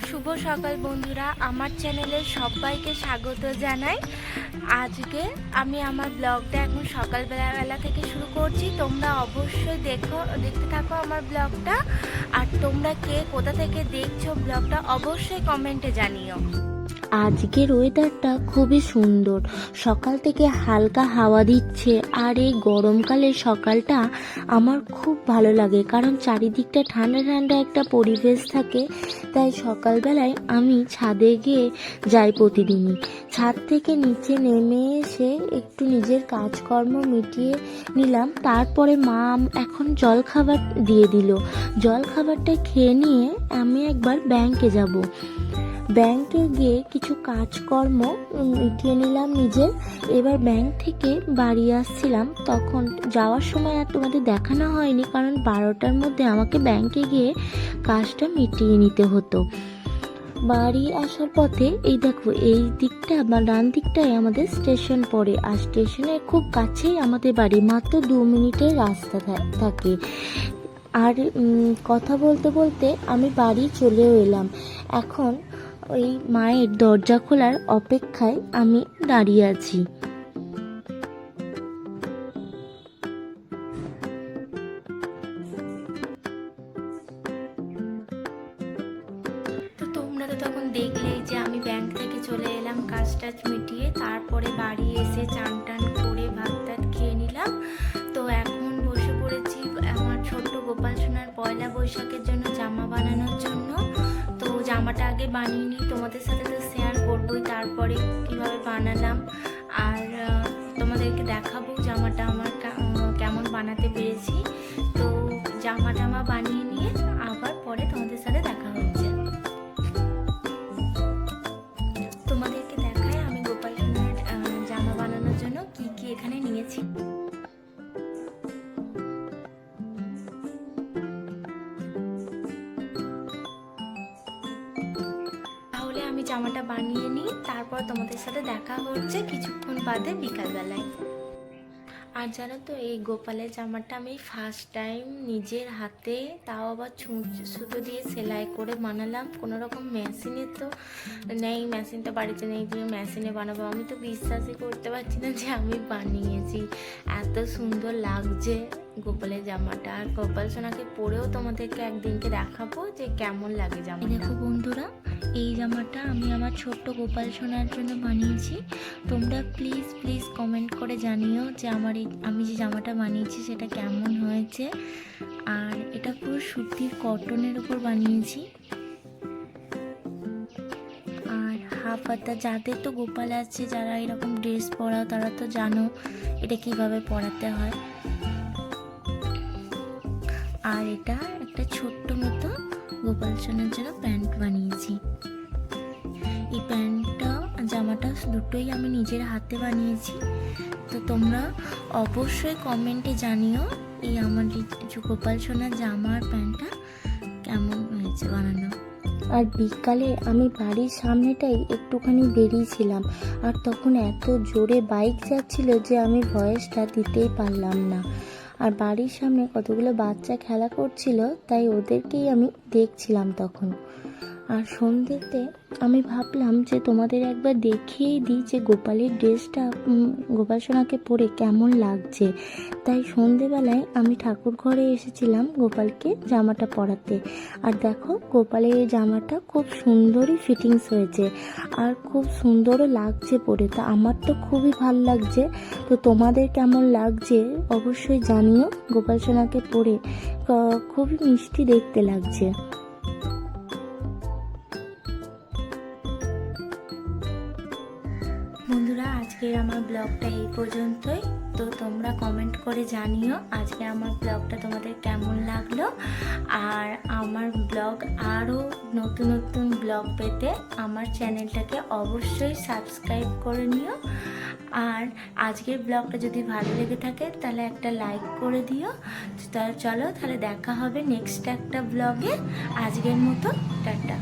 শুভ সকাল বন্ধুরা, আমার চ্যানেলে সবাইকে স্বাগত জানাই। আজকে আমি আমার ব্লগটা এখন সকালবেলা থেকে শুরু করছি। তোমরা অবশ্যই দেখতে থাকো আমার ব্লগটা। আর তোমরা কে কোথা থেকে দেখছো ব্লগটা অবশ্যই কমেন্টে জানিও। আজকের ওয়েদারটা খুবই সুন্দর, সকাল থেকে হালকা হাওয়া দিচ্ছে। আর এই গরমকালের সকালটা আমার খুব ভালো লাগে, কারণ চারিদিকটা ঠান্ডা ঠান্ডা একটা পরিবেশ থাকে। তাই সকালবেলায় আমি ছাদে গিয়ে যাই প্রতিদিনই। ছাদ থেকে নিচে নেমে এসে একটু নিজের কাজকর্ম মিটিয়ে নিলাম। তারপরে মা এখন জলখাবার দিয়ে দিল। জলখাবারটা খেয়ে নিয়ে আমি একবার ব্যাংকে যাব। ব্যাংকে গিয়ে কিছু কাজকর্ম মিটিয়ে নিলাম নিজের। এবার ব্যাংক থেকে বাড়ি আসছিলাম, তখন যাওয়ার সময় আর তোমাদের দেখানো হয়নি, কারণ 12টার মধ্যে আমাকে ব্যাংকে গিয়ে কাজটা মিটিয়ে নিতে হতো। বাড়ি আসার পথে এই দেখো, এই দিকটা বা ডান দিকটায় আমাদের স্টেশন পড়ে। আর স্টেশনের খুব কাছেই আমাদের বাড়ি, মাত্র 2 মিনিটের রাস্তা থাকে। আর কথা বলতে বলতে আমি বাড়ি চলেও এলাম। এখন ওই মায়ের দরজা খোলার অপেক্ষায় আমি দাঁড়িয়ে আছি। তো তোমরা তো তখন দেখলেই যে আমি ব্যাংক থেকে চলে এলাম কাজ টাজ মিটিয়ে। তারপরে বাড়ি এসে চান টান করে ভাত টাত খেয়ে নিলাম। তো এখন বসে পড়েছি আমার ছোট্ট গোপাল সোনার পয়লা বৈশাখের জন্য জামা বানানোর জন্য। তো জামাটা আগে বানিয়ে নিই, তোমাদের সাথে তো শেয়ার করবোই তারপরে কিভাবে বানালাম। আর তোমাদেরকে দেখাবো জামাটা আমার কেমন বানাতে পেরেছি। তো জামাটা বানিয়ে নিয়ে আবার পরে তোমাদের সাথে দেখা হচ্ছে। তোমাদেরকে দেখায় আমি গোপাল সোনার জামা বানানোর জন্য কি কি এখানে নিয়েছি। তাহলে আমি জামাটা বানিয়ে নিই, তারপর তোমাদের সাথে দেখা হচ্ছে কিছুক্ষণ বাদে বিকালবেলায়। আর জানো তো, এই গোপালের জামাটা আমি ফার্স্ট টাইম নিজের হাতে, তাও আবার সুতো দিয়ে সেলাই করে বানালাম। কোনো রকম মেশিনে তো নেই, মেশিনটা বাড়িতে নেই যে মেশিনে বানাবো। আমি তো বিশ্বাসই করতে পারছি না যে আমি বানিয়েছি। এত সুন্দর লাগছে গোপালের জামাটা। আর গোপাল সোনাকে পরেও তোমাদেরকে একদিনকে দেখাবো যে কেমন লাগে জামা। দেখো বন্ধুরা, এই জামাটা আমি আমার ছোট্ট গোপাল সোনার জন্য বানিয়েছি। তোমরা প্লিজ কমেন্ট করে জানিও যে আমি যে জামাটা বানিয়েছি সেটা কেমন হয়েছে। আর এটা পুরো সুতির কটনের উপর বানিয়েছি। আর হাফ হাতা, যাদের তো গোপাল আছে, যারা এরকম ড্রেস পরাও, তারা তো জানো এটা কিভাবে পরাতে হয়। আর এটা একটা ছোট্ট মতো গোপাল সোনার জন্য প্যান্ট বানিয়েছি। এই প্যান্টটা জামাটা দুটোই আমি নিজের হাতে বানিয়েছি। তো তোমরা অবশ্যই কমেন্টে জানিও এই আমার গোপাল সোনার জামার প্যান্টটা কেমন হয়েছে বানানো। আর বিকালে আমি বাড়ির সামনেটাই একটুখানি বেরিয়েছিলাম, আর তখন এত জোরে বাইক যাচ্ছিল যে আমি ভয়েসটা দিতেই পারলাম না। আর বাড়ির সামনে কতগুলো বাচ্চা খেলা করছিল, তাই ওদেরকেই আমি দেখছিলাম তখন। আর সন্ধ্যেতে আমি ভাবলাম যে তোমাদের একবার দেখিয়েই দিই যে গোপালের ড্রেসটা গোপাল সোনাকে পরে কেমন লাগছে। তাই সন্ধেবেলায় আমি ঠাকুর ঘরে এসেছিলাম গোপালকে জামাটা পরাতে। আর দেখো, গোপালের এই জামাটা খুব সুন্দরই ফিটিংস হয়েছে, আর খুব সুন্দরও লাগছে পরে। তা আমার তো খুবই ভালো লাগছে। তো তোমাদের কেমন লাগছে অবশ্যই জানিও। গোপাল সোনাকে পরে খুবই মিষ্টি দেখতে লাগছে। বন্ধুরা, আজকের আমার ব্লগটা এই পর্যন্তই। তো তোমরা কমেন্ট করে জানিও আজকে আমার ব্লগটা তোমাদের কেমন লাগলো। আর আমার ব্লগ আরও নতুন ব্লগ পেতে আমার চ্যানেলটাকে অবশ্যই সাবস্ক্রাইব করে নিও। আর আজকের ব্লগটা যদি ভালো লেগে থাকে তাহলে একটা লাইক করে দিও। চলো তাহলে দেখা হবে নেক্সট একটা ব্লগে। আজকের মতো টাটা।